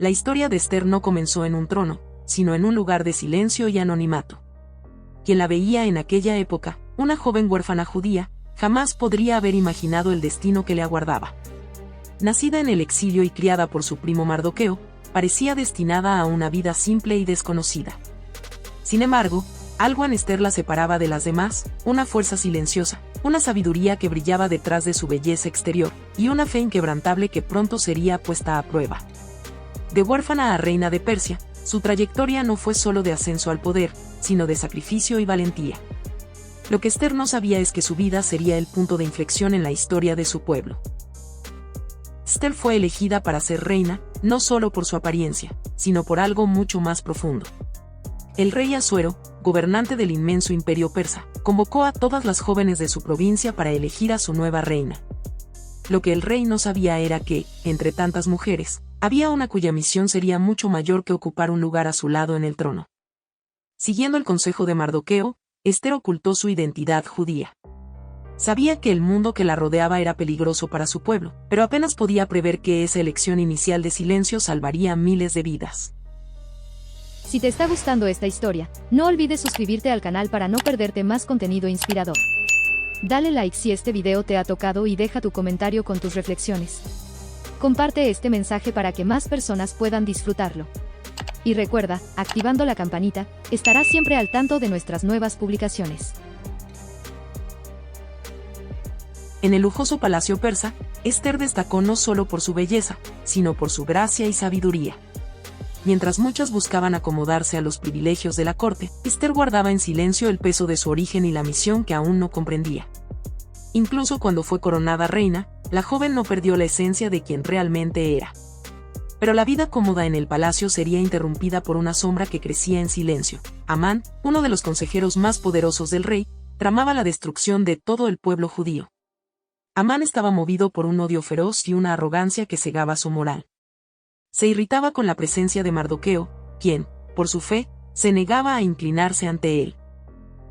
La historia de Esther no comenzó en un trono, sino en un lugar de silencio y anonimato. Quien la veía en aquella época, una joven huérfana judía, jamás podría haber imaginado el destino que le aguardaba. Nacida en el exilio y criada por su primo Mardoqueo, parecía destinada a una vida simple y desconocida. Sin embargo, algo en Esther la separaba de las demás, una fuerza silenciosa, una sabiduría que brillaba detrás de su belleza exterior, y una fe inquebrantable que pronto sería puesta a prueba. De huérfana a reina de Persia, su trayectoria no fue solo de ascenso al poder, sino de sacrificio y valentía. Lo que Esther no sabía es que su vida sería el punto de inflexión en la historia de su pueblo. Esther fue elegida para ser reina, no solo por su apariencia, sino por algo mucho más profundo. El rey Asuero, gobernante del inmenso imperio persa, convocó a todas las jóvenes de su provincia para elegir a su nueva reina. Lo que el rey no sabía era que, entre tantas mujeres, había una cuya misión sería mucho mayor que ocupar un lugar a su lado en el trono. Siguiendo el consejo de Mardoqueo, Esther ocultó su identidad judía. Sabía que el mundo que la rodeaba era peligroso para su pueblo, pero apenas podía prever que esa elección inicial de silencio salvaría miles de vidas. Si te está gustando esta historia, no olvides suscribirte al canal para no perderte más contenido inspirador. Dale like si este video te ha tocado y deja tu comentario con tus reflexiones. Comparte este mensaje para que más personas puedan disfrutarlo. Y recuerda, activando la campanita, estarás siempre al tanto de nuestras nuevas publicaciones. En el lujoso palacio persa, Esther destacó no solo por su belleza, sino por su gracia y sabiduría. Mientras muchas buscaban acomodarse a los privilegios de la corte, Esther guardaba en silencio el peso de su origen y la misión que aún no comprendía. Incluso cuando fue coronada reina, la joven no perdió la esencia de quien realmente era. Pero la vida cómoda en el palacio sería interrumpida por una sombra que crecía en silencio. Amán, uno de los consejeros más poderosos del rey, tramaba la destrucción de todo el pueblo judío. Amán estaba movido por un odio feroz y una arrogancia que cegaba su moral. Se irritaba con la presencia de Mardoqueo, quien, por su fe, se negaba a inclinarse ante él.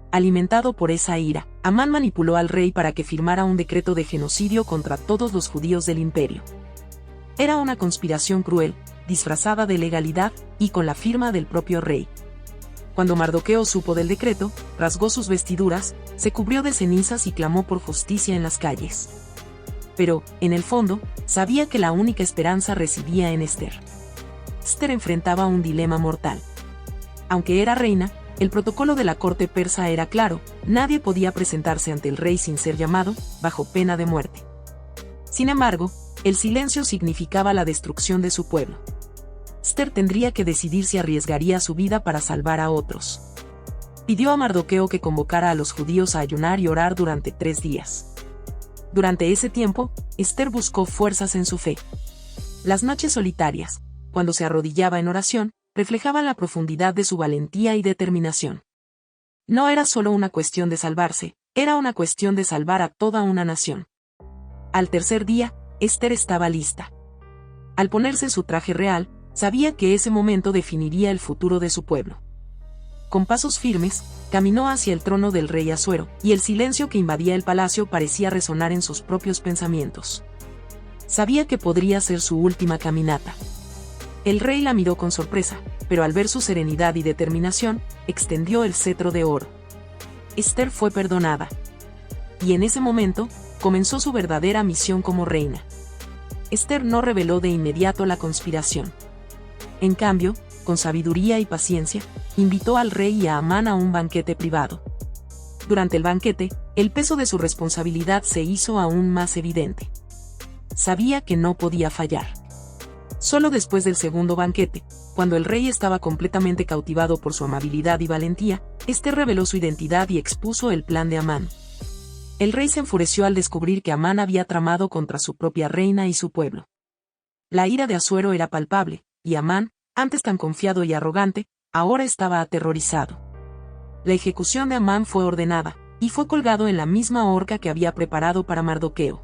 Alimentado por esa ira, Amán manipuló al rey para que firmara un decreto de genocidio contra todos los judíos del imperio. Era una conspiración cruel, disfrazada de legalidad, y con la firma del propio rey. Cuando Mardoqueo supo del decreto, rasgó sus vestiduras, se cubrió de cenizas y clamó por justicia en las calles. Pero, en el fondo, sabía que la única esperanza residía en Esther. Esther enfrentaba un dilema mortal. Aunque era reina, el protocolo de la corte persa era claro: nadie podía presentarse ante el rey sin ser llamado, bajo pena de muerte. Sin embargo, el silencio significaba la destrucción de su pueblo. Esther tendría que decidir si arriesgaría su vida para salvar a otros. Pidió a Mardoqueo que convocara a los judíos a ayunar y orar durante 3 días. Durante ese tiempo, Esther buscó fuerzas en su fe. Las noches solitarias, cuando se arrodillaba en oración, reflejaban la profundidad de su valentía y determinación. No era solo una cuestión de salvarse, era una cuestión de salvar a toda una nación. Al tercer día, Esther estaba lista. Al ponerse su traje real, sabía que ese momento definiría el futuro de su pueblo. Con pasos firmes, caminó hacia el trono del rey Asuero, y el silencio que invadía el palacio parecía resonar en sus propios pensamientos. Sabía que podría ser su última caminata. El rey la miró con sorpresa, pero al ver su serenidad y determinación, extendió el cetro de oro. Esther fue perdonada. Y en ese momento, comenzó su verdadera misión como reina. Esther no reveló de inmediato la conspiración. En cambio, con sabiduría y paciencia, invitó al rey y a Amán a un banquete privado. Durante el banquete, el peso de su responsabilidad se hizo aún más evidente. Sabía que no podía fallar. Solo después del segundo banquete, cuando el rey estaba completamente cautivado por su amabilidad y valentía, Esther reveló su identidad y expuso el plan de Amán. El rey se enfureció al descubrir que Amán había tramado contra su propia reina y su pueblo. La ira de Asuero era palpable, y Amán, antes tan confiado y arrogante, ahora estaba aterrorizado. La ejecución de Amán fue ordenada, y fue colgado en la misma horca que había preparado para Mardoqueo.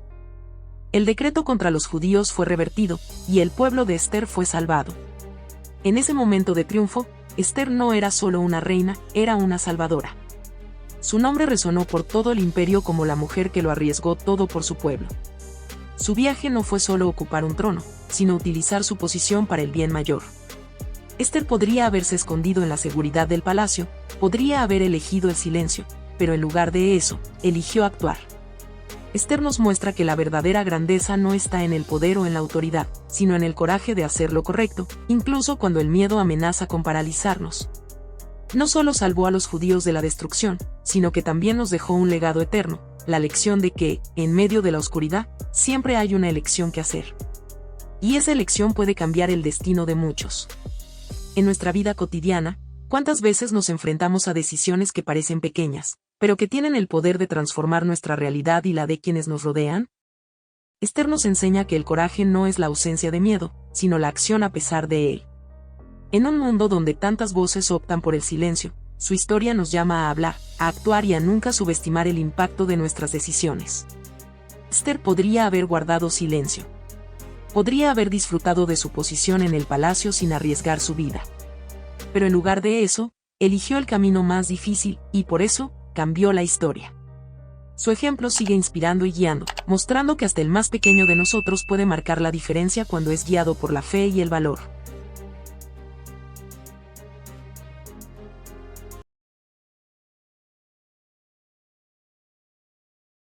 El decreto contra los judíos fue revertido, y el pueblo de Esther fue salvado. En ese momento de triunfo, Esther no era solo una reina, era una salvadora. Su nombre resonó por todo el imperio como la mujer que lo arriesgó todo por su pueblo. Su viaje no fue solo ocupar un trono, sino utilizar su posición para el bien mayor. Esther podría haberse escondido en la seguridad del palacio, podría haber elegido el silencio, pero en lugar de eso, eligió actuar. Esther nos muestra que la verdadera grandeza no está en el poder o en la autoridad, sino en el coraje de hacer lo correcto, incluso cuando el miedo amenaza con paralizarnos. No solo salvó a los judíos de la destrucción, sino que también nos dejó un legado eterno, la lección de que, en medio de la oscuridad, siempre hay una elección que hacer. Y esa elección puede cambiar el destino de muchos. En nuestra vida cotidiana, ¿cuántas veces nos enfrentamos a decisiones que parecen pequeñas, pero que tienen el poder de transformar nuestra realidad y la de quienes nos rodean? Esther nos enseña que el coraje no es la ausencia de miedo, sino la acción a pesar de él. En un mundo donde tantas voces optan por el silencio, su historia nos llama a hablar, a actuar y a nunca subestimar el impacto de nuestras decisiones. Esther podría haber guardado silencio. Podría haber disfrutado de su posición en el palacio sin arriesgar su vida. Pero en lugar de eso, eligió el camino más difícil, y por eso, cambió la historia. Su ejemplo sigue inspirando y guiando, mostrando que hasta el más pequeño de nosotros puede marcar la diferencia cuando es guiado por la fe y el valor.